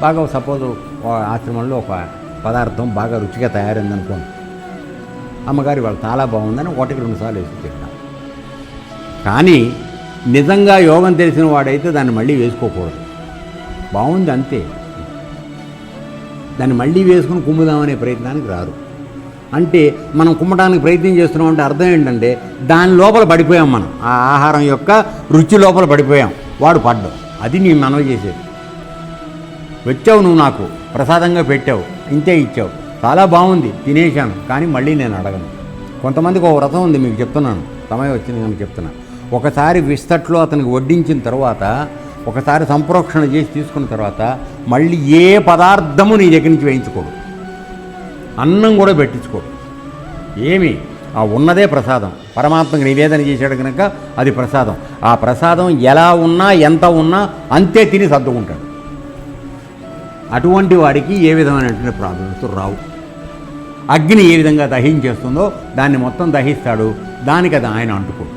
బాగా సపోజ్ ఆశ్రమంలో ఒక పదార్థం బాగా రుచిగా తయారైందనుకోండి, అమ్మగారి వాళ్ళు చాలా బాగుందని 1-2 సార్లు వేసి తింటాం. కానీ నిజంగా యోగం తెలిసిన వాడైతే దాన్ని మళ్ళీ వేసుకోకూడదు. బాగుంది అంతే, దాన్ని మళ్ళీ వేసుకుని కుమ్ముదామనే ప్రయత్నానికి రారు. అంటే మనం కుమ్మటానికి ప్రయత్నం చేస్తున్నాం అంటే అర్థం ఏంటంటే దాని లోపల పడిపోయాం, మనం ఆ ఆహారం యొక్క రుచి లోపల పడిపోయాం, వాడు పడ్డాం. అది నీ మనవి చేసేది. వచ్చావు నువ్వు, నాకు ప్రసాదంగా పెట్టావు, ఇంతే ఇచ్చావు, చాలా బాగుంది, తినేశాను, కానీ మళ్ళీ నేను అడగను. కొంతమందికి ఒక వ్రతం ఉంది, మీకు చెప్తున్నాను, సమయం వచ్చింది కనుక చెప్తున్నాను. ఒకసారి విస్తట్లో అతనికి వడ్డించిన తర్వాత, ఒకసారి సంప్రోక్షణ చేసి తీసుకున్న తర్వాత మళ్ళీ ఏ పదార్థము నీ దగ్గర నుంచి వేయించుకోడు, అన్నం కూడా పెట్టించుకోడు. ఏమి ఆ ఉన్నదే ప్రసాదం, పరమాత్మకి నివేదన చేశాడు కనుక అది ప్రసాదం. ఆ ప్రసాదం ఎలా ఉన్నా ఎంత ఉన్నా అంతే తిని సర్దుకుంటాడు. అటువంటి వాడికి ఏ విధమైనటువంటి ప్రాబ్లమ్స్ రావు. అగ్ని ఏ విధంగా దహించేస్తుందో దాన్ని మొత్తం దహిస్తాడు, దానికి అది ఆయన అంటుకోడు.